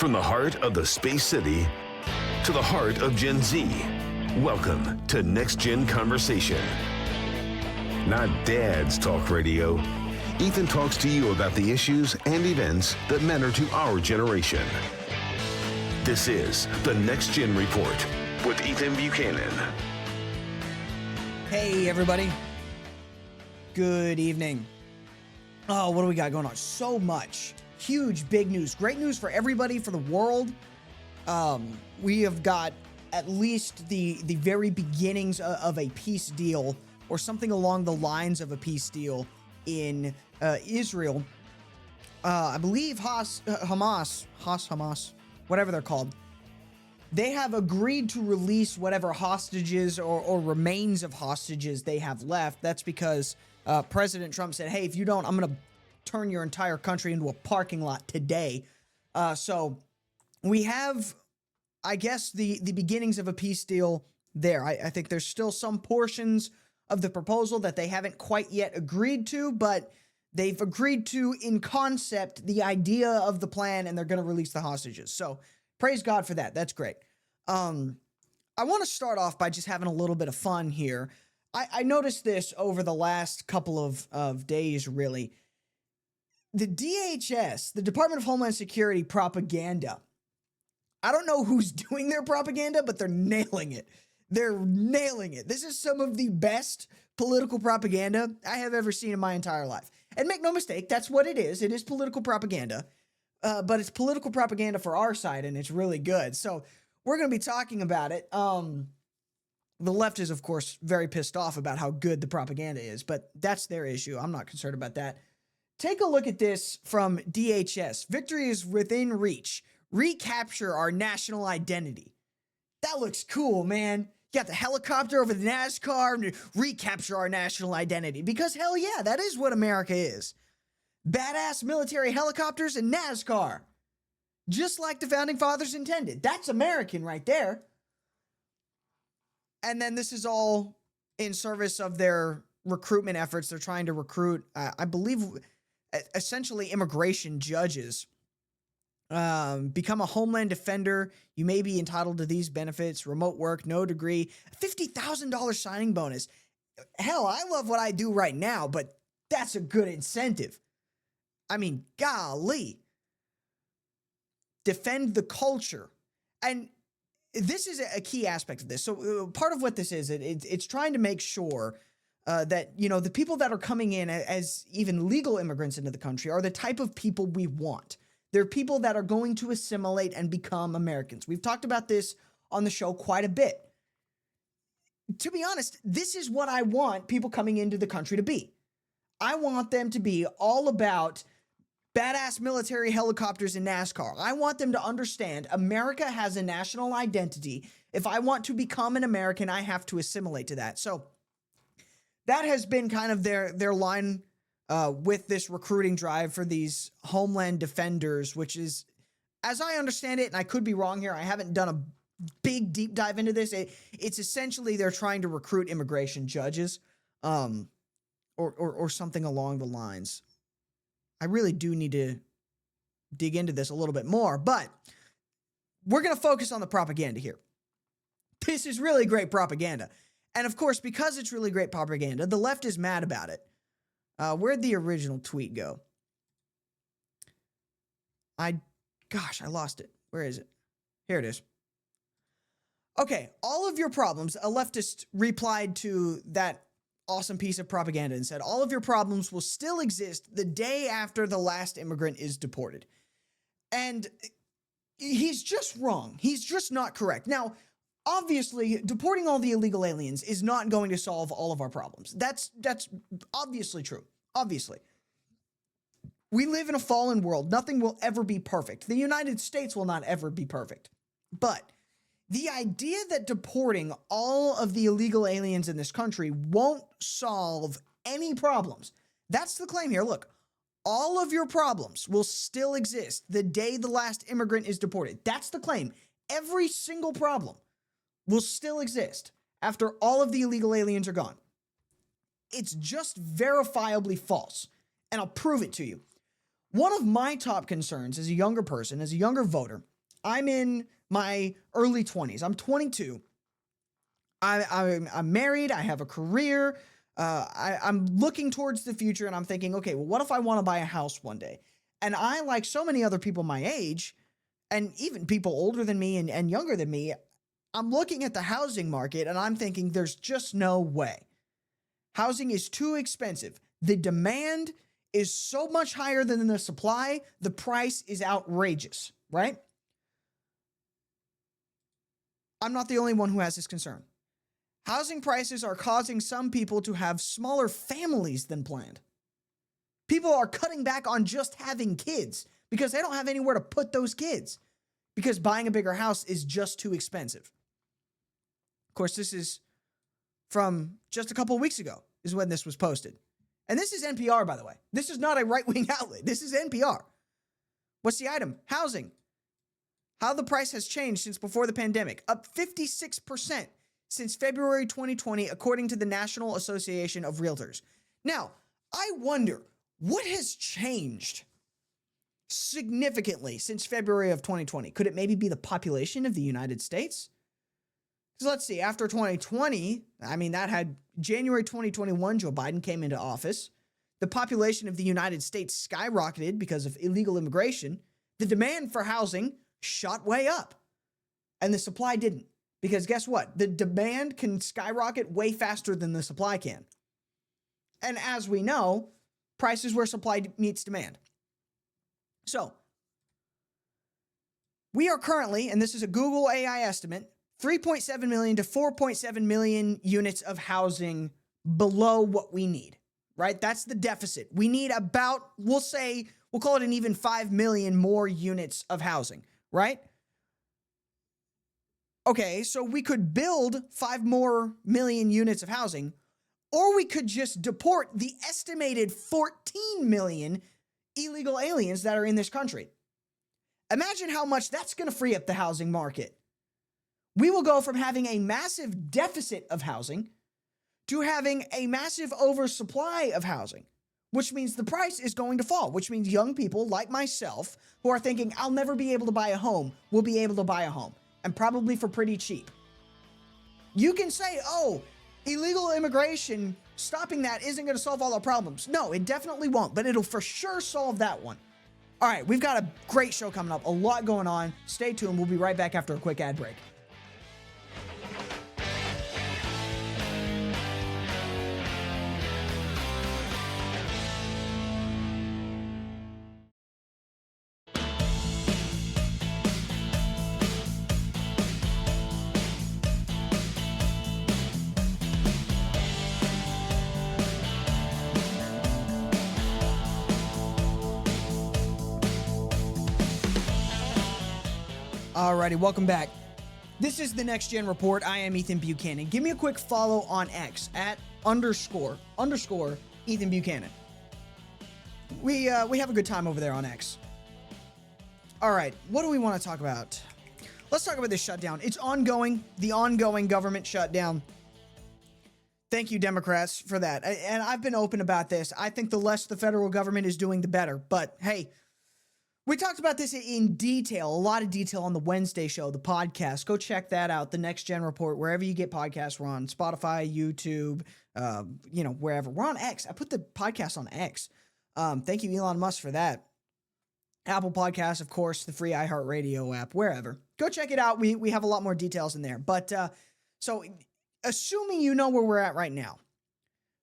From the heart of the Space City to the heart of Gen Z, welcome to Next Gen Conversation. Not Dad's Talk Radio. Ethan talks to you about the issues and events that matter to our generation. This is the Next Gen Report with Ethan Buchanan. Hey, everybody. Good evening. Oh, what do we got going on? So much. Huge, big news. Great news for everybody, for the world. We have got at least the very beginnings of a peace deal, or something along the lines of a peace deal in Israel. I believe Hamas, whatever they're called, they have agreed to release whatever hostages or remains of hostages they have left. That's because President Trump said, hey, if you don't, I'm going to turn your entire country into a parking lot today. So we have, I guess, the beginnings of a peace deal there. I think there's still some portions of the proposal that they haven't quite yet agreed to, but they've agreed to, in concept, the idea of the plan, and they're going to release the hostages. So praise God for that. That's great. I want to start off by just having a little bit of fun here. I noticed this over the last couple of days, really. The DHS, the Department of Homeland Security propaganda, I don't know who's doing their propaganda, but they're nailing it. They're nailing it. This is some of the best political propaganda I have ever seen in my entire life. And make no mistake, that's what it is. It is political propaganda, but it's political propaganda for our side, and it's really good. So we're going to be talking about it. The left is, of course, very pissed off about how good the propaganda is, but that's their issue. I'm not concerned about that. Take a look at this from DHS. Victory is within reach. Recapture our national identity. That looks cool, man. You got the helicopter over the NASCAR and recapture our national identity. Because hell yeah, that is what America is. Badass military helicopters and NASCAR. Just like the founding fathers intended. That's American right there. And then this is all in service of their recruitment efforts. They're trying to recruit, I believe, essentially immigration judges. Become a homeland defender. You may be entitled to these benefits: remote work, no degree, $50,000 signing bonus. Hell, I love what I do right now, but that's a good incentive. I mean, golly. Defend the culture. And this is a key aspect of this. So part of what this is, it's trying to make sure that, you know, the people that are coming in as even legal immigrants into the country are the type of people we want. They're people that are going to assimilate and become Americans. We've talked about this on the show quite a bit. To be honest, this is what I want people coming into the country to be. I want them to be all about badass military helicopters and NASCAR. I want them to understand America has a national identity. If I want to become an American, I have to assimilate to that. So that has been kind of their line with this recruiting drive for these homeland defenders, which is, as I understand it, and I could be wrong here, I haven't done a big deep dive into this. It's essentially they're trying to recruit immigration judges, or something along the lines. I really do need to dig into this a little bit more, but we're going to focus on the propaganda here. This is really great propaganda. And of course, because it's really great propaganda, the left is mad about it. Where'd the original tweet go? I lost it. Where is it? Here it is. Okay, all of your problems, a leftist replied to that awesome piece of propaganda and said, all of your problems will still exist the day after the last immigrant is deported. And he's just wrong. He's just not correct. Now, obviously, deporting all the illegal aliens is not going to solve all of our problems. That's obviously true. Obviously. We live in a fallen world. Nothing will ever be perfect. The United States will not ever be perfect. But the idea that deporting all of the illegal aliens in this country won't solve any problems. That's the claim here. Look, all of your problems will still exist the day the last immigrant is deported. That's the claim. Every single problem will still exist after all of the illegal aliens are gone. It's just verifiably false, and I'll prove it to you. One of my top concerns as a younger person, as a younger voter, I'm in my early 20s. I'm 22. I'm married. I have a career. I'm looking towards the future, and I'm thinking, okay, well, what if I want to buy a house one day? And I, like so many other people my age, and even people older than me and younger than me, I'm looking at the housing market, and I'm thinking there's just no way. Housing is too expensive. The demand is so much higher than the supply. The price is outrageous, right? I'm not the only one who has this concern. Housing prices are causing some people to have smaller families than planned. People are cutting back on just having kids because they don't have anywhere to put those kids because buying a bigger house is just too expensive. Of course, this is from just a couple of weeks ago is when this was posted. And this is NPR, by the way. This is not a right-wing outlet. This is NPR. What's the item? Housing. How the price has changed since before the pandemic. Up 56% since February 2020, according to the National Association of Realtors. Now, I wonder, what has changed significantly since February of 2020? Could it maybe be the population of the United States? Because let's see, after 2020, that had January 2021, Joe Biden came into office. The population of the United States skyrocketed because of illegal immigration. The demand for housing shot way up, and the supply didn't. Because guess what? The demand can skyrocket way faster than the supply can. And as we know, price is where supply meets demand. So, we are currently, and this is a Google AI estimate, 3.7 million to 4.7 million units of housing below what we need, right? That's the deficit. We need about, we'll call it an even 5 million more units of housing, right? Okay, so we could build 5 more million units of housing, or we could just deport the estimated 14 million illegal aliens that are in this country. Imagine how much that's going to free up the housing market. We will go from having a massive deficit of housing to having a massive oversupply of housing, which means the price is going to fall, which means young people like myself who are thinking, I'll never be able to buy a home, will be able to buy a home. And probably for pretty cheap. You can say, oh, illegal immigration, stopping that isn't going to solve all our problems. No, it definitely won't, but it'll for sure solve that one. All right, we've got a great show coming up, a lot going on. Stay tuned. We'll be right back after a quick ad break. Alrighty, welcome back. This is the Next Gen Report. I am Ethan Buchanan. Give me a quick follow on X at __ Ethan Buchanan. We have a good time over there on X. All right, what do we want to talk about? Let's talk about this shutdown. It's ongoing, the ongoing government shutdown. Thank you, Democrats, for that. And I've been open about this. I think the less the federal government is doing, the better. But hey, we talked about this in detail, a lot of detail on the Wednesday show, the podcast. Go check that out, the Next Gen Report, wherever you get podcasts. We're on Spotify, YouTube, wherever. We're on X. I put the podcast on X. Thank you, Elon Musk, for that. Apple Podcasts, of course, the free iHeartRadio app, wherever. Go check it out. We have a lot more details in there. But so assuming you know where we're at right now,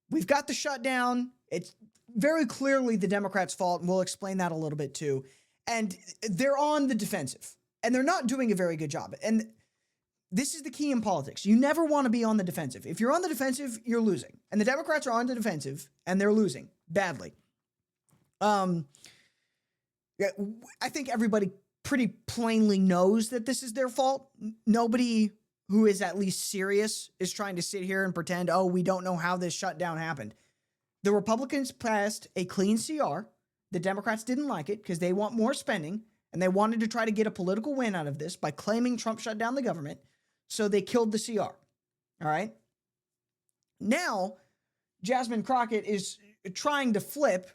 we've got the shutdown. It's very clearly the Democrats' fault, and we'll explain that a little bit too. And they're on the defensive, and they're not doing a very good job. And this is the key in politics. You never want to be on the defensive. If you're on the defensive, you're losing. And the Democrats are on the defensive, and they're losing badly. I think everybody pretty plainly knows that this is their fault. Nobody who is at least serious is trying to sit here and pretend, oh, we don't know how this shutdown happened. The Republicans passed a clean CR. The Democrats didn't like it because they want more spending, and they wanted to try to get a political win out of this by claiming Trump shut down the government. So they killed the CR. All right. Now, Jasmine Crockett is trying to flip,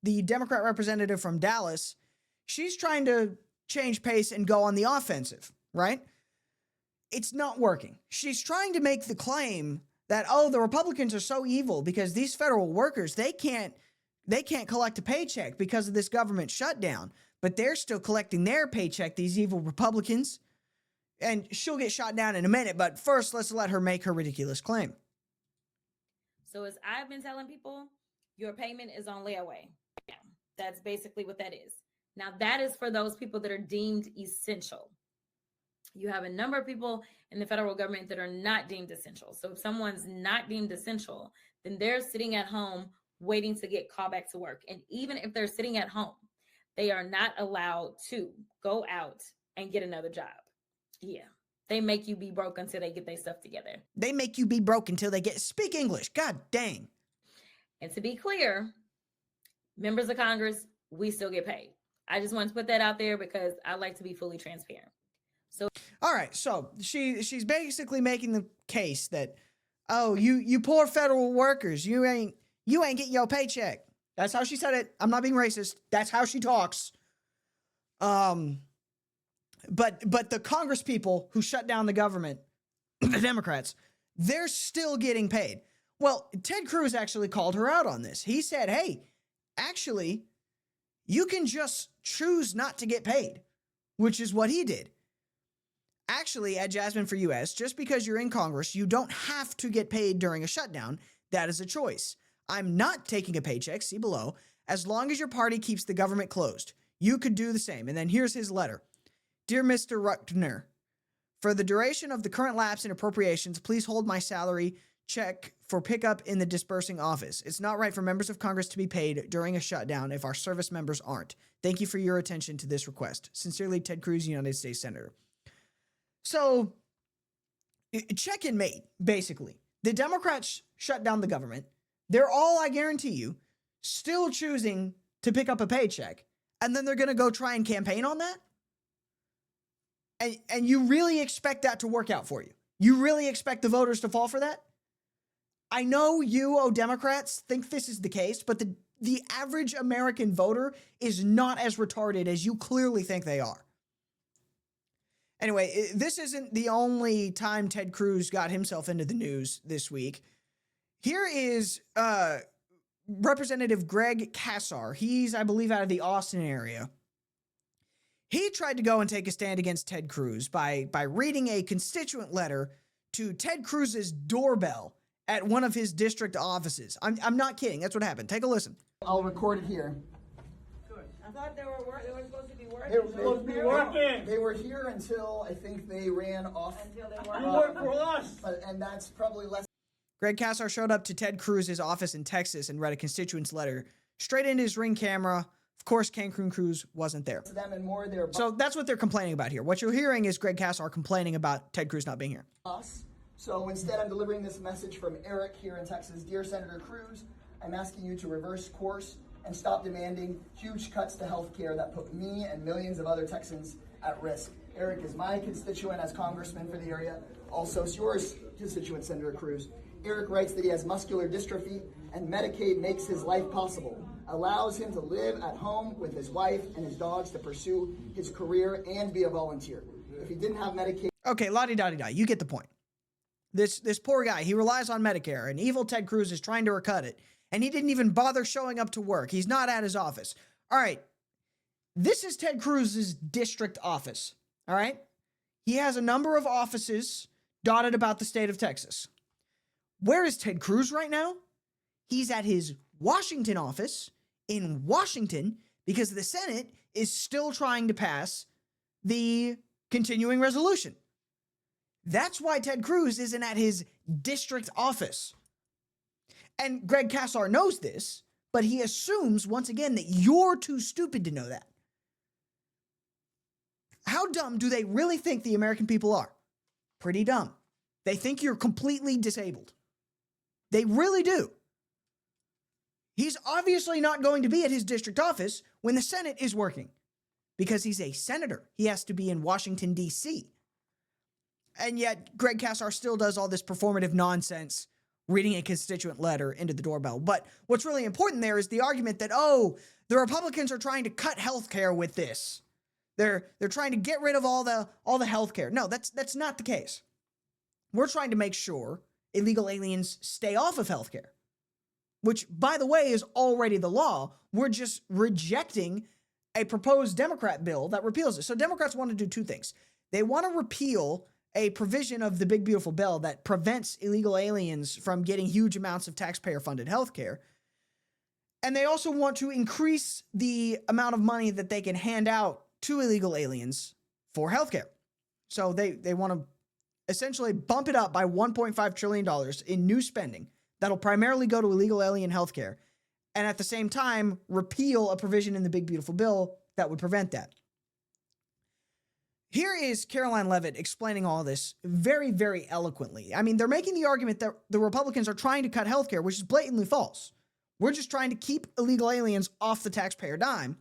the Democrat representative from Dallas. She's trying to change pace and go on the offensive, right? It's not working. She's trying to make the claim that, oh, the Republicans are so evil because these federal workers, they can't collect a paycheck because of this government shutdown, but they're still collecting their paycheck, these evil Republicans. And she'll get shot down in a minute, but first, let's let her make her ridiculous claim. So as I've been telling people, your payment is on layaway. Yeah, that's basically what that is. Now, that is for those people that are deemed essential. You have a number of people in the federal government that are not deemed essential. So if someone's not deemed essential, then they're sitting at home waiting to get called back to work. And even if they're sitting at home, they are not allowed to go out and get another job. Yeah. They make you be broke until they get their stuff together. They make you be broke until they speak English. God dang. And to be clear, members of Congress, we still get paid. I just want to put that out there because I like to be fully transparent. So, all right. So she's basically making the case that, oh, you poor federal workers, you ain't getting your paycheck. That's how she said it. I'm not being racist. That's how she talks. But the Congress people who shut down the government, the Democrats, they're still getting paid. Well, Ted Cruz actually called her out on this. He said, hey, actually, you can just choose not to get paid, which is what he did. Actually, at Jasmine for US, just because you're in Congress, you don't have to get paid during a shutdown. That is a choice. I'm not taking a paycheck, see below, as long as your party keeps the government closed. You could do the same. And then here's his letter. Dear Mr. Ruckner, for the duration of the current lapse in appropriations, please hold my salary check for pickup in the disbursing office. It's not right for members of Congress to be paid during a shutdown if our service members aren't. Thank you for your attention to this request. Sincerely, Ted Cruz, United States Senator. So, check and mate, basically. The Democrats shut down the government. They're all, I guarantee you, still choosing to pick up a paycheck. And then they're going to go try and campaign on that? And you really expect that to work out for you? You really expect the voters to fall for that? I know you, Democrats, think this is the case, but the average American voter is not as retarded as you clearly think they are. Anyway, this isn't the only time Ted Cruz got himself into the news this week. Here is Representative Greg Casar. He's, I believe, out of the Austin area. He tried to go and take a stand against Ted Cruz by reading a constituent letter to Ted Cruz's doorbell at one of his district offices. I'm not kidding. That's what happened. Take a listen. I'll record it here. I thought they were supposed to be working. They were supposed to be working. They were here until I think they ran off. Until they were. You work for us. And that's probably less. Greg Casar showed up to Ted Cruz's office in Texas and read a constituent's letter straight into his Ring camera. Of course, Cancun Cruz wasn't there. Them and more so that's what they're complaining about here. What you're hearing is Greg Casar complaining about Ted Cruz not being here. So instead, I'm delivering this message from Eric here in Texas. Dear Senator Cruz, I'm asking you to reverse course and stop demanding huge cuts to health care that put me and millions of other Texans at risk. Eric is my constituent as congressman for the area. Also, it's yours constituent, Senator Cruz. Eric writes that he has muscular dystrophy and Medicaid makes his life possible, allows him to live at home with his wife and his dogs to pursue his career and be a volunteer. If he didn't have Medicaid... Okay, la-di-da-di-da, you get the point. This poor guy, he relies on Medicare, and evil Ted Cruz is trying to recut it, and he didn't even bother showing up to work. He's not at his office. All right, this is Ted Cruz's district office, all right? He has a number of offices dotted about the state of Texas. Where is Ted Cruz right now? He's at his Washington office in Washington because the Senate is still trying to pass the continuing resolution. That's why Ted Cruz isn't at his district office. And Greg Casar knows this, but he assumes, once again, that you're too stupid to know that. How dumb do they really think the American people are? Pretty dumb. They think you're completely disabled. They really do. He's obviously not going to be at his district office when the Senate is working because he's a senator. He has to be in Washington, D.C. And yet Greg Casar still does all this performative nonsense, reading a constituent letter into the doorbell. But what's really important there is the argument that, oh, the Republicans are trying to cut health care with this. They're trying to get rid of all the healthcare. No, that's not the case. We're trying to make sure illegal aliens stay off of healthcare, which, by the way, is already the law. We're just rejecting a proposed Democrat bill that repeals it. So Democrats want to do two things. They want to repeal a provision of the big beautiful bill that prevents illegal aliens from getting huge amounts of taxpayer-funded healthcare. And they also want to increase the amount of money that they can hand out to illegal aliens for healthcare. So they want to essentially bump it up by $1.5 trillion in new spending that'll primarily go to illegal alien healthcare, and at the same time repeal a provision in the big beautiful bill that would prevent that. Here is Caroline Leavitt explaining all this very, very eloquently. I mean, they're making the argument that the Republicans are trying to cut healthcare, which is blatantly false. We're just trying to keep illegal aliens off the taxpayer dime,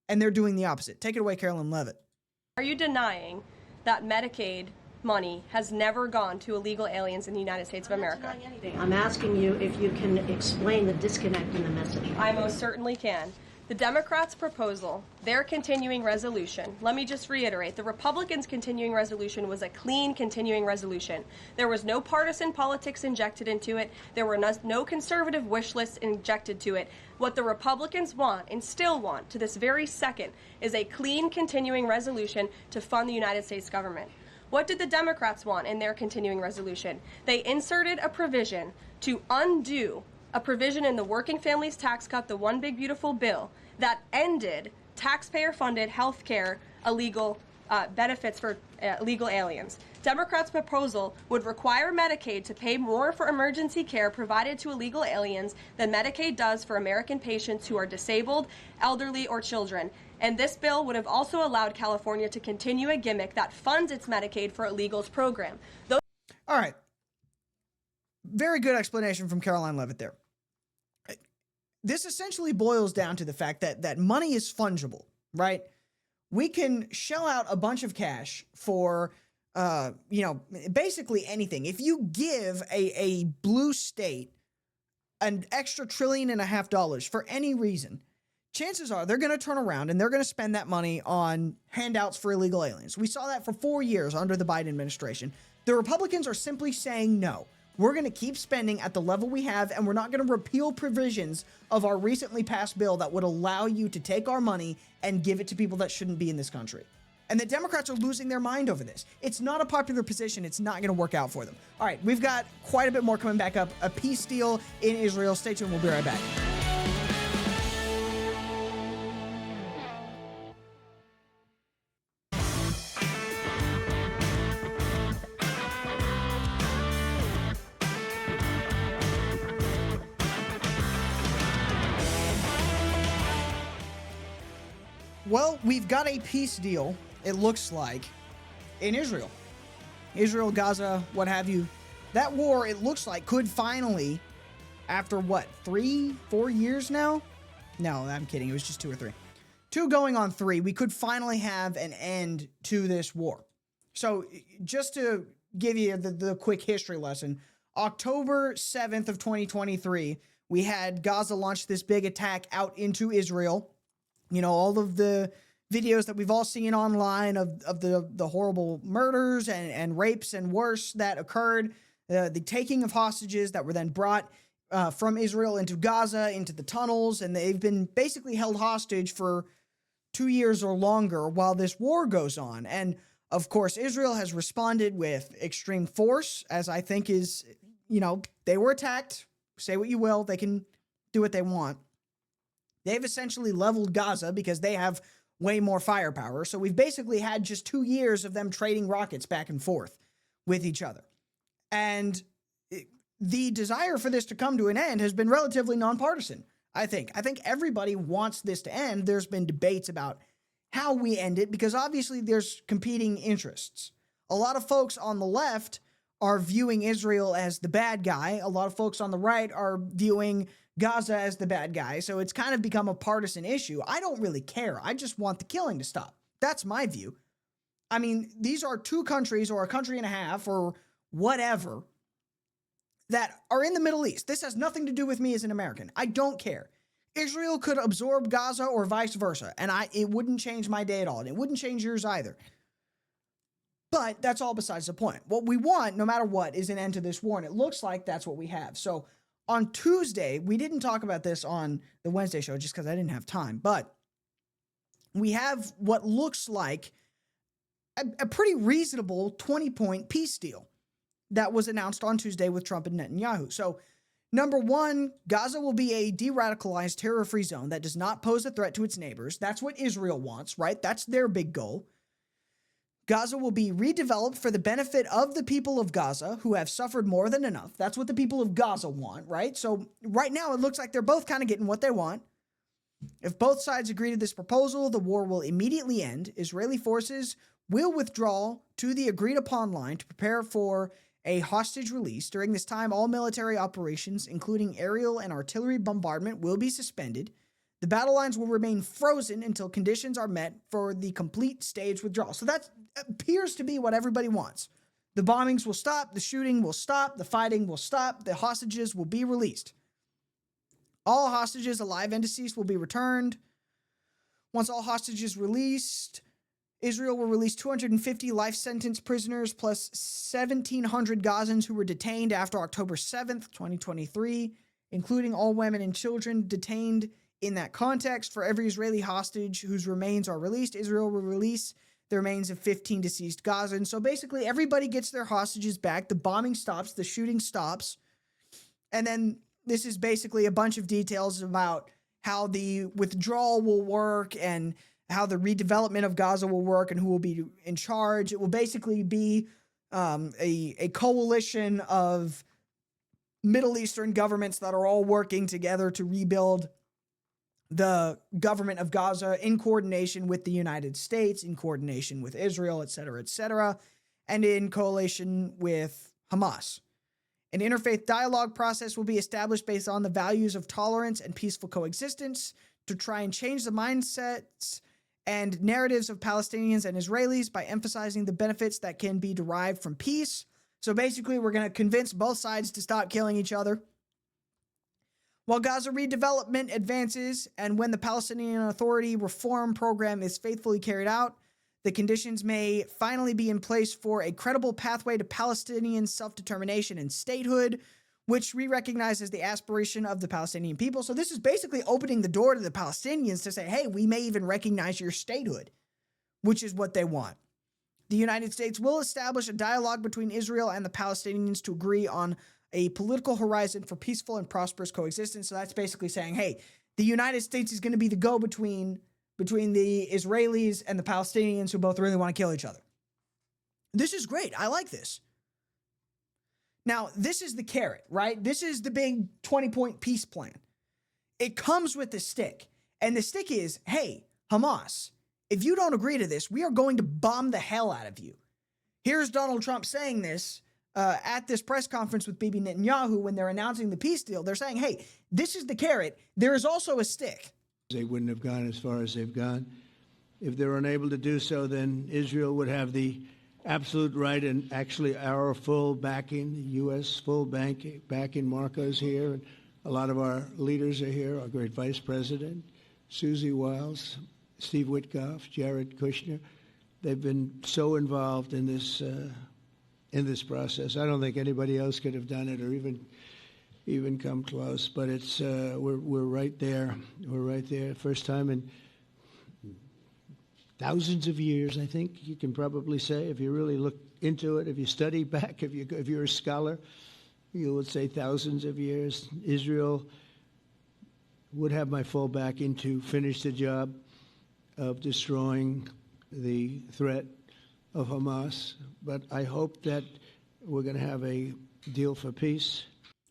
and they're doing the opposite. Take it away, Caroline Leavitt. Are you denying that Medicaid money has never gone to illegal aliens in the United States of America? I'm not denying anything. I'm asking you if you can explain the disconnect in the message. I most certainly can. The Democrats' proposal, their continuing resolution, let me just reiterate, the Republicans' continuing resolution was a clean continuing resolution. There was no partisan politics injected into it. There were no conservative wish lists injected to it. What the Republicans want, and still want to this very second, is a clean continuing resolution to fund the United States government. What did the Democrats want in their continuing resolution? They inserted a provision to undo a provision in the Working Families Tax Cut, the One Big Beautiful Bill, that ended taxpayer-funded health care illegal benefits for illegal aliens. Democrats' proposal would require Medicaid to pay more for emergency care provided to illegal aliens than Medicaid does for American patients who are disabled, elderly, or children. And this bill would have also allowed California to continue a gimmick that funds its Medicaid for illegals program. All right. Very good explanation from Caroline Leavitt there. This essentially boils down to the fact that money is fungible, right? We can shell out a bunch of cash for, basically anything. If you give a blue state an extra $1.5 trillion for any reason, chances are they're going to turn around and they're going to spend that money on handouts for illegal aliens. We saw that for 4 years under the Biden administration. The Republicans are simply saying no. We're going to keep spending at the level we have, and we're not going to repeal provisions of our recently passed bill that would allow you to take our money and give it to people that shouldn't be in this country. And the Democrats are losing their mind over this. It's not a popular position. It's not going to work out for them. All right, we've got quite a bit more coming back up. A peace deal in Israel. Stay tuned. We'll be right back. Well, we've got a peace deal, it looks like, in Israel. Israel, Gaza, what have you. That war, it looks like, could finally, after what, 3-4 years now? No, I'm kidding. It was just 2 or 3. 2 going on 3. We could finally have an end to this war. So just to give you the quick history lesson, October 7th of 2023, we had Gaza launch this big attack out into Israel. You know, all of the videos that we've all seen online of the horrible murders and rapes and worse that occurred, the taking of hostages that were then brought from Israel into Gaza, into the tunnels, and they've been basically held hostage for 2 years or longer while this war goes on. And of course, Israel has responded with extreme force, as I think is, they were attacked. Say what you will, they can do what they want. They've essentially leveled Gaza because they have way more firepower. So we've basically had just 2 years of them trading rockets back and forth with each other. And the desire for this to come to an end has been relatively nonpartisan, I think. I think everybody wants this to end. There's been debates about how we end it because obviously there's competing interests. A lot of folks on the left are viewing Israel as the bad guy. A lot of folks on the right are viewing Gaza as the bad guy. So it's kind of become a partisan issue. I don't really care. I just want the killing to stop. That's my view. I mean, these are 2 countries or a country and a half or whatever that are in the Middle East. This has nothing to do with me as an American. I don't care. Israel could absorb Gaza or vice versa, and it wouldn't change my day at all, and it wouldn't change yours either. But that's all besides the point. What we want, no matter what, is an end to this war, and it looks like that's what we have. So on Tuesday, we didn't talk about this on the Wednesday show just because I didn't have time, but we have what looks like a pretty reasonable 20-point peace deal that was announced on Tuesday with Trump and Netanyahu. So, number one, Gaza will be a de-radicalized, terror-free zone that does not pose a threat to its neighbors. That's what Israel wants, right? That's their big goal. Gaza will be redeveloped for the benefit of the people of Gaza who have suffered more than enough. That's what the people of Gaza want, right? So right now it looks like they're both kind of getting what they want. If both sides agree to this proposal, the war will immediately end. Israeli forces will withdraw to the agreed upon line to prepare for a hostage release. During this time, all military operations, including aerial and artillery bombardment, will be suspended. The battle lines will remain frozen until conditions are met for the complete stage withdrawal. So that appears to be what everybody wants. The bombings will stop, the shooting will stop, the fighting will stop, the hostages will be released. All hostages, alive and deceased, will be returned. Once all hostages released, Israel will release 250 life sentence prisoners plus 1,700 Gazans who were detained after October 7th, 2023, including all women and children detained in that context. For every Israeli hostage whose remains are released, Israel will release the remains of 15 deceased Gazans. So basically, everybody gets their hostages back. The bombing stops. The shooting stops. And then this is basically a bunch of details about how the withdrawal will work and how the redevelopment of Gaza will work and who will be in charge. It will basically be a coalition of Middle Eastern governments that are all working together to rebuild the government of Gaza in coordination with the United States, in coordination with Israel, et cetera, and in coalition with Hamas. An interfaith dialogue process will be established based on the values of tolerance and peaceful coexistence to try and change the mindsets and narratives of Palestinians and Israelis by emphasizing the benefits that can be derived from peace. So basically, we're going to convince both sides to stop killing each other. While Gaza redevelopment advances and when the Palestinian Authority reform program is faithfully carried out, the conditions may finally be in place for a credible pathway to Palestinian self-determination and statehood, which we recognize as the aspiration of the Palestinian people. So this is basically opening the door to the Palestinians to say, hey, we may even recognize your statehood, which is what they want. The United States will establish a dialogue between Israel and the Palestinians to agree on a political horizon for peaceful and prosperous coexistence. So that's basically saying, hey, the United States is going to be the go-between between the Israelis and the Palestinians who both really want to kill each other. This is great. I like this. Now, this is the carrot, right? This is the big 20-point peace plan. It comes with the stick. And the stick is, hey, Hamas, if you don't agree to this, we are going to bomb the hell out of you. Here's Donald Trump saying this at this press conference with Bibi Netanyahu when they're announcing the peace deal. They're saying, hey, this is the carrot. There is also a stick. They wouldn't have gone as far as they've gone. If they're unable to do so, then Israel would have the absolute right and actually our full backing, the U.S. full backing. Marco's here, and a lot of our leaders are here, our great Vice President, Susie Wiles, Steve Witkoff, Jared Kushner. They've been so involved in this process. I don't think anybody else could have done it or even come close, but it's we're right there. We're right there. First time in thousands of years, I think you can probably say, if you really look into it, if you study back, if you're a scholar, you would say thousands of years. Israel would have my full backing to finish the job of destroying the threat of Hamas, but I hope that we're going to have a deal for peace.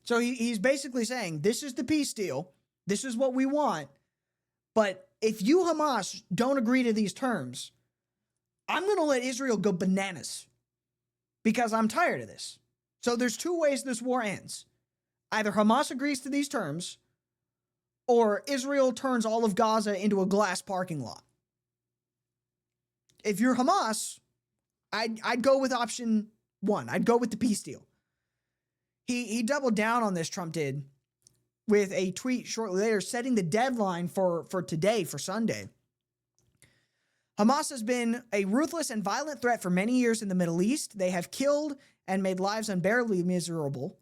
So he's basically saying, this is the peace deal. This is what we want. But if you, Hamas, don't agree to these terms, I'm going to let Israel go bananas because I'm tired of this. So there's two ways this war ends. Either Hamas agrees to these terms or Israel turns all of Gaza into a glass parking lot. If you're Hamas, I'd go with option one. I'd go with the peace deal. He doubled down on this, Trump did, with a tweet shortly later setting the deadline for today, for Sunday. Hamas has been a ruthless and violent threat for many years in the Middle East. They have killed and made lives unbearably miserable,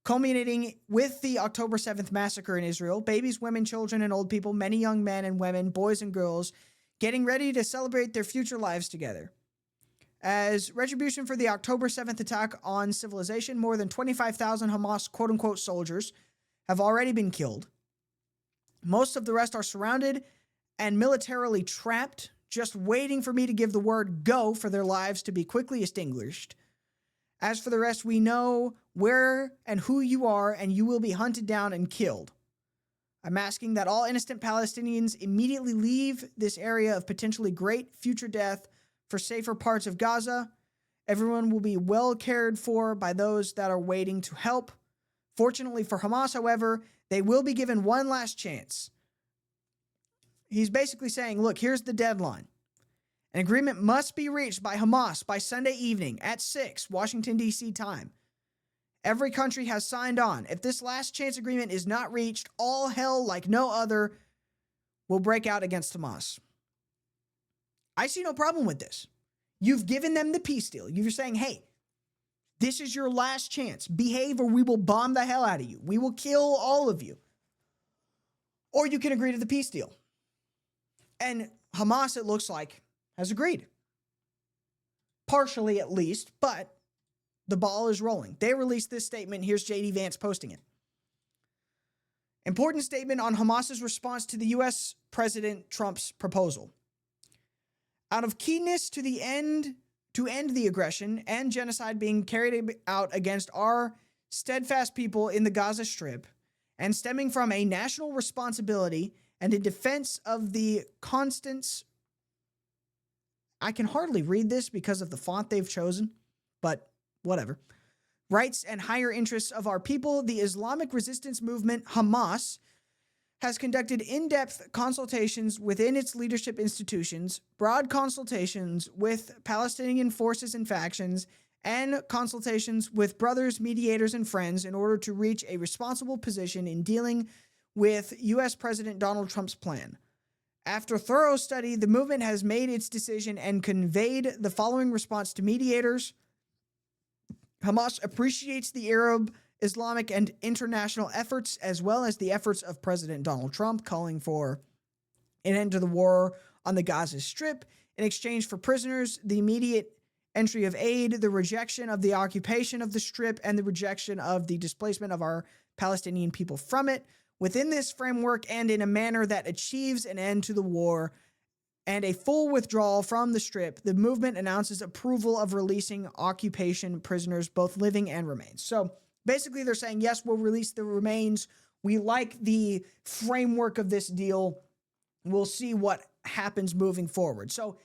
culminating with the October 7th massacre in Israel. Babies, women, children, and old people, many young men and women, boys and girls, getting ready to celebrate their future lives together. As retribution for the October 7th attack on civilization, more than 25,000 Hamas quote-unquote soldiers have already been killed. Most of the rest are surrounded and militarily trapped, just waiting for me to give the word go for their lives to be quickly extinguished. As for the rest, we know where and who you are, and you will be hunted down and killed. I'm asking that all innocent Palestinians immediately leave this area of potentially great future death for safer parts of Gaza. Everyone will be well cared for by those that are waiting to help. Fortunately for Hamas, however, they will be given one last chance. He's basically saying, look, here's the deadline. An agreement must be reached by Hamas by Sunday evening at 6 Washington, D.C. time. Every country has signed on. If this last chance agreement is not reached, all hell like no other will break out against Hamas. I see no problem with this. You've given them the peace deal. You're saying, hey, this is your last chance. Behave or we will bomb the hell out of you. We will kill all of you. Or you can agree to the peace deal. And Hamas, it looks like, has agreed. Partially at least, but the ball is rolling. They released this statement. Here's J.D. Vance posting it. Important statement on Hamas's response to the U.S. President Trump's proposal. Out of keenness to end the aggression and genocide being carried out against our steadfast people in the Gaza Strip, and stemming from a national responsibility and in defense of the constants, I can hardly read this because of the font they've chosen, but whatever. Rights and higher interests of our people, the Islamic resistance movement, Hamas, has conducted in-depth consultations within its leadership institutions, broad consultations with Palestinian forces and factions, and consultations with brothers, mediators, and friends in order to reach a responsible position in dealing with U.S. President Donald Trump's plan. After thorough study, the movement has made its decision and conveyed the following response to mediators. Hamas appreciates the Arab, Islamic, and international efforts, as well as the efforts of President Donald Trump calling for an end to the war on the Gaza Strip in exchange for prisoners, the immediate entry of aid, the rejection of the occupation of the Strip, and the rejection of the displacement of our Palestinian people from it. Within this framework and in a manner that achieves an end to the war and a full withdrawal from the Strip, the movement announces approval of releasing occupation prisoners, both living and remains. So basically they're saying, yes, we'll release the remains. We like the framework of this deal. We'll see what happens moving forward. So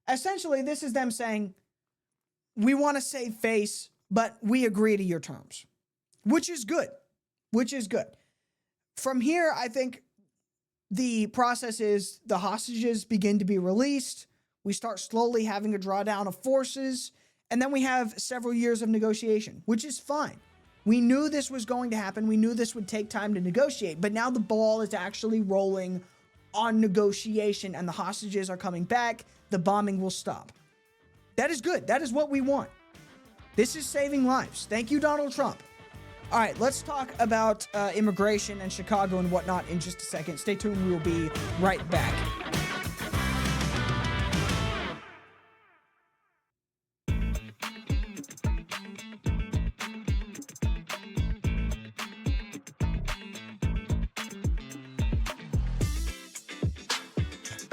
essentially this is them saying, we want to save face, but we agree to your terms, which is good, From here, I think the process is the hostages begin to be released. We start slowly having a drawdown of forces, and then we have several years of negotiation, which is fine. We knew this was going to happen. We knew this would take time to negotiate, but now the ball is actually rolling on negotiation, and the hostages are coming back. The bombing will stop. That is good. That is what we want. This is saving lives. Thank you, Donald Trump. All right, let's talk about immigration and Chicago and whatnot in just a second. Stay tuned. We will be right back.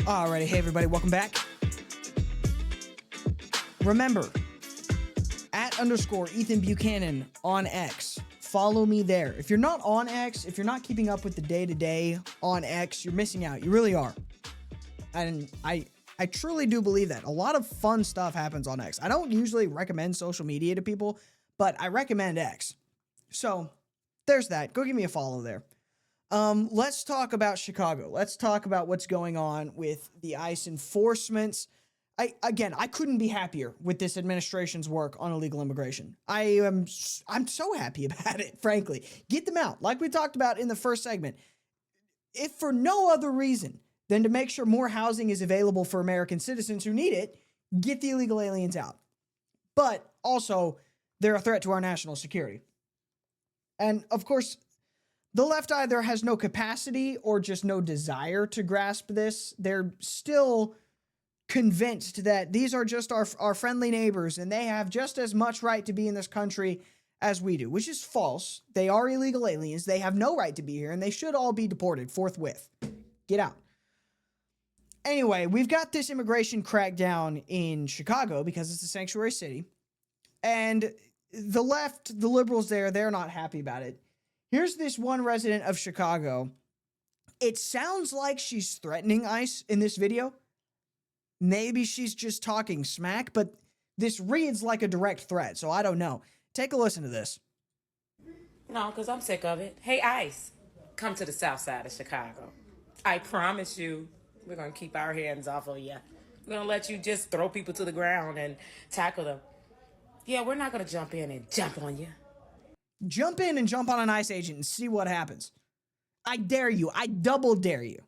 Alrighty, hey everybody, welcome back. Remember, @_Ethan Buchanan on X. Follow me there. If you're not on X, if you're not keeping up with the day-to-day on X, you're missing out. You really are. And I truly do believe that. A lot of fun stuff happens on X. I don't usually recommend social media to people, but I recommend X. So there's that. Go give me a follow there. Let's talk about Chicago. Let's talk about what's going on with the ICE enforcements. I couldn't be happier with this administration's work on illegal immigration. I'm so happy about it, frankly. Get them out, like we talked about in the first segment. If for no other reason than to make sure more housing is available for American citizens who need it, get the illegal aliens out. But also, they're a threat to our national security. And of course, the left either has no capacity or just no desire to grasp this. They're still convinced that these are just our friendly neighbors and they have just as much right to be in this country as we do, which is false. They are illegal aliens. They have no right to be here and they should all be deported forthwith. Get out. Anyway, we've got this immigration crackdown in Chicago because it's a sanctuary city. And the left, the liberals there, they're not happy about it. Here's this one resident of Chicago. It sounds like she's threatening ICE in this video. Maybe she's just talking smack, but this reads like a direct threat, so I don't know. Take a listen to this. No, because I'm sick of it. Hey, ICE, come to the south side of Chicago. I promise you, we're going to keep our hands off of you. We're going to let you just throw people to the ground and tackle them. Yeah, we're not going to jump in and jump on you. Jump in and jump on an ICE agent and see what happens. I dare you. I double dare you.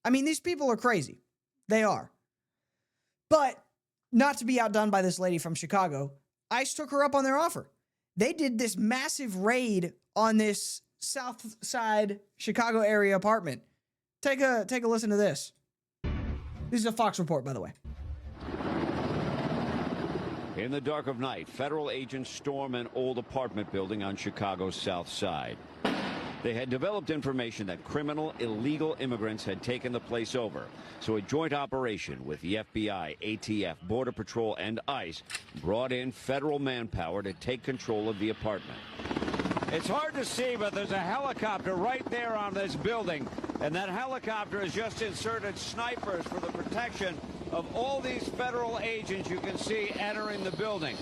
I mean, these people are crazy. They are. But not to be outdone by this lady from Chicago, ICE took her up on their offer. They did this massive raid on this South Side Chicago area apartment. Take a listen to this. This is a Fox report, by the way. In the dark of night, federal agents storm an old apartment building on Chicago's South Side. They had developed information that criminal illegal immigrants had taken the place over. So a joint operation with the FBI, ATF, Border Patrol, and ICE brought in federal manpower to take control of the apartment. It's hard to see, but there's a helicopter right there on this building. And that helicopter has just inserted snipers for the protection of all these federal agents you can see entering the building.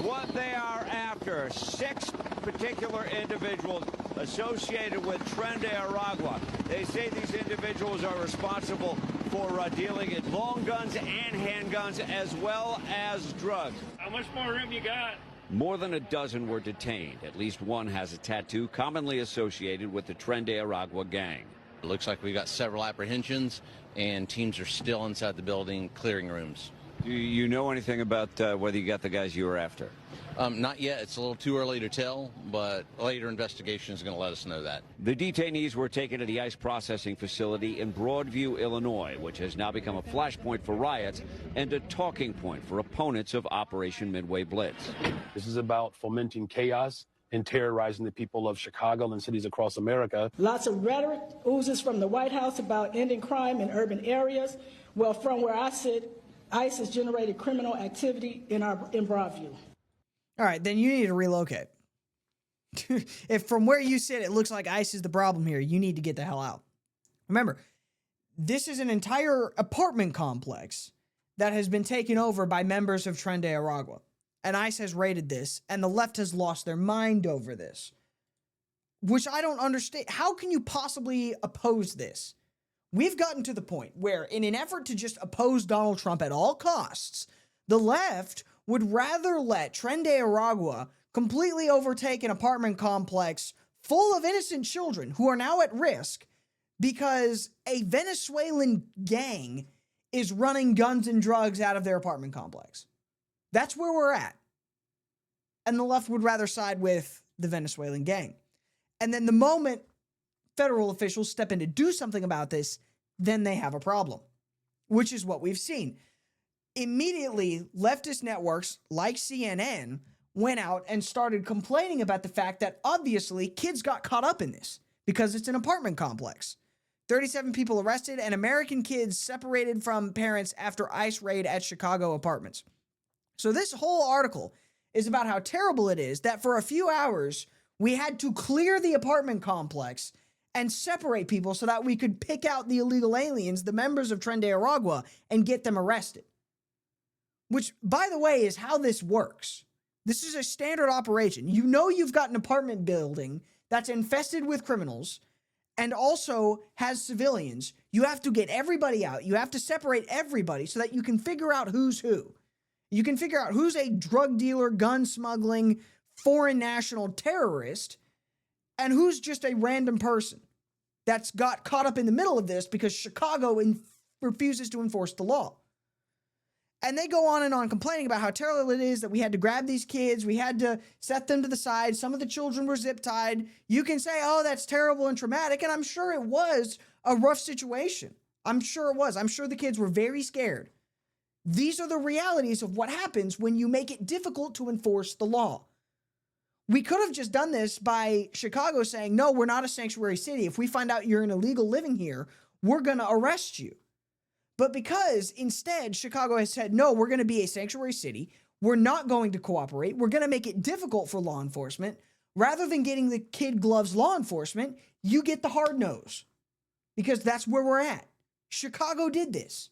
What they are after, 6 particular individuals associated with Tren de Aragua. They say these individuals are responsible for dealing in long guns and handguns as well as drugs. How much more room you got? More than a dozen were detained. At least one has a tattoo commonly associated with the Tren de Aragua gang. It looks like we've got several apprehensions and teams are still inside the building clearing rooms. Do you know anything about whether you got the guys you were after? Not yet. It's a little too early to tell, but later investigation is going to let us know that. The detainees were taken to the ICE processing facility in Broadview, Illinois, which has now become a flashpoint for riots and a talking point for opponents of Operation Midway Blitz. This is about fomenting chaos and terrorizing the people of Chicago and cities across America. Lots of rhetoric oozes from the White House about ending crime in urban areas. Well, from where I sit, ICE has generated criminal activity in Broadview. All right, then you need to relocate. If from where you sit, it looks like ICE is the problem here, you need to get the hell out. Remember, this is an entire apartment complex that has been taken over by members of Tren de Aragua. And ICE has raided this, and the left has lost their mind over this. Which I don't understand. How can you possibly oppose this? We've gotten to the point where, in an effort to just oppose Donald Trump at all costs, the left would rather let Tren de Aragua completely overtake an apartment complex full of innocent children who are now at risk because a Venezuelan gang is running guns and drugs out of their apartment complex. That's where we're at. And the left would rather side with the Venezuelan gang. And then the moment federal officials step in to do something about this, then they have a problem, which is what we've seen. Immediately, leftist networks like CNN went out and started complaining about the fact that obviously kids got caught up in this because it's an apartment complex. 37 people arrested and American kids separated from parents after ICE raid at Chicago apartments. So this whole article is about how terrible it is that for a few hours, we had to clear the apartment complex and separate people so that we could pick out the illegal aliens, the members of Tren de Aragua, and get them arrested. Which, by the way, is how this works. This is a standard operation. You know you've got an apartment building that's infested with criminals, and also has civilians, you have to get everybody out. You have to separate everybody so that you can figure out who's who. You can figure out who's a drug dealer, gun smuggling, foreign national terrorist, and who's just a random person that's got caught up in the middle of this because Chicago refuses to enforce the law. And they go on and on complaining about how terrible it is that we had to grab these kids. We had to set them to the side. Some of the children were zip tied. You can say, oh, that's terrible and traumatic. And I'm sure it was a rough situation. I'm sure it was. I'm sure the kids were very scared. These are the realities of what happens when you make it difficult to enforce the law. We could have just done this by Chicago saying, no, we're not a sanctuary city. If we find out you're an illegal living here, we're going to arrest you. But because instead Chicago has said, no, we're going to be a sanctuary city. We're not going to cooperate. We're going to make it difficult for law enforcement. Rather than getting the kid gloves law enforcement, you get the hard nose because that's where we're at. Chicago did this.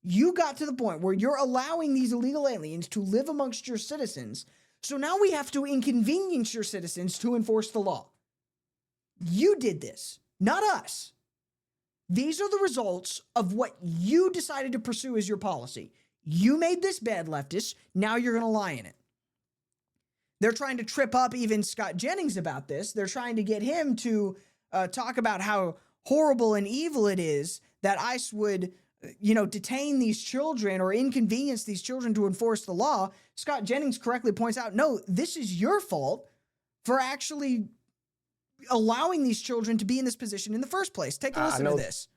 You got to the point where you're allowing these illegal aliens to live amongst your citizens. So now we have to inconvenience your citizens to enforce the law. You did this, not us. These are the results of what you decided to pursue as your policy. You made this bed, leftists. Now you're going to lie in it. They're trying to trip up even Scott Jennings about this. They're trying to get him to talk about how horrible and evil it is that ICE would, detain these children or inconvenience these children to enforce the law. Scott Jennings correctly points out, no, this is your fault for actually allowing these children to be in this position in the first place. Take a listen to this.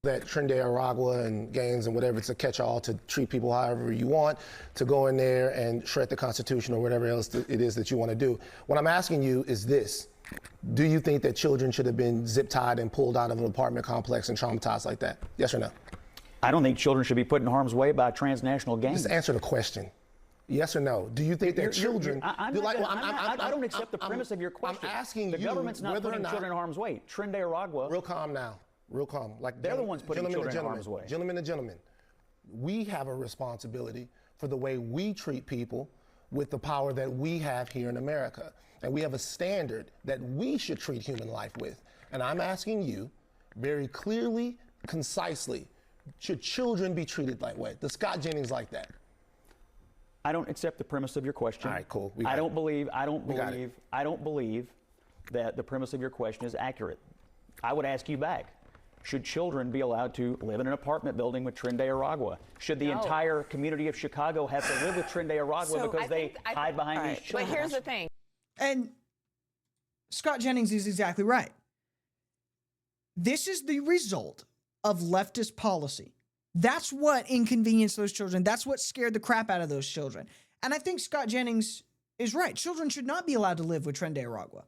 That Trinidad, Aragua, and gangs and whatever, it's a catch-all to treat people however you want, to go in there and shred the Constitution or whatever else it is that you want to do. What I'm asking you is this. Do you think that children should have been zip-tied and pulled out of an apartment complex and traumatized like that? Yes or no? I don't think children should be put in harm's way by transnational gangs. Just answer the question. Yes or no? Do you think that children... I don't accept the premise of your question. I'm asking the government's not putting children in harm's way. Trinidad, Aragua... Real calm now. Real calm. Like they're the ones putting children in harm's way. Gentlemen and gentlemen, we have a responsibility for the way we treat people with the power that we have here in America. And we have a standard that we should treat human life with. And I'm asking you very clearly, concisely, should children be treated that way? Does Scott Jennings like that? I don't accept the premise of your question. All right, cool. I don't believe that the premise of your question is accurate. I would ask you back. Should children be allowed to live in an apartment building with Trinidad Aragua? Should the entire community of Chicago have to live with Trinidad Aragua because they hide behind these children? But here's the thing. And Scott Jennings is exactly right. This is the result of leftist policy. That's what inconvenienced those children. That's what scared the crap out of those children. And I think Scott Jennings is right. Children should not be allowed to live with Trinidad Aragua.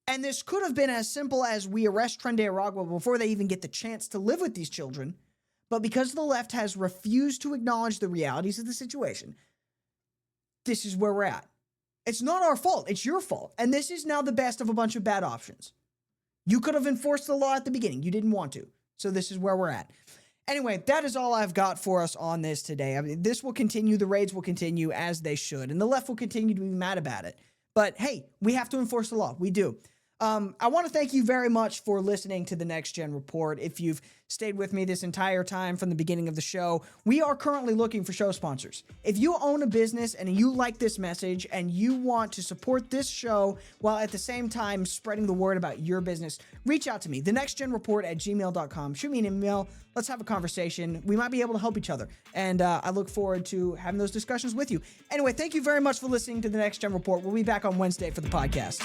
And this could have been as simple as we arrest Trinidad Aragua before they even get the chance to live with these children. But because the left has refused to acknowledge the realities of the situation, this is where we're at. It's not our fault. It's your fault. And this is now the best of a bunch of bad options. You could have enforced the law at the beginning. You didn't want to. So this is where we're at. Anyway, that is all I've got for us on this today. I mean, this will continue. The raids will continue as they should. And the left will continue to be mad about it. But hey, we have to enforce the law. We do. I want to thank you very much for listening to the Next Gen Report. If you've stayed with me this entire time from the beginning of the show, we are currently looking for show sponsors. If you own a business and you like this message and you want to support this show while at the same time spreading the word about your business, reach out to me, thenextgenreport@gmail.com. Shoot me an email. Let's have a conversation. We might be able to help each other. And I look forward to having those discussions with you. Anyway, thank you very much for listening to the Next Gen Report. We'll be back on Wednesday for the podcast.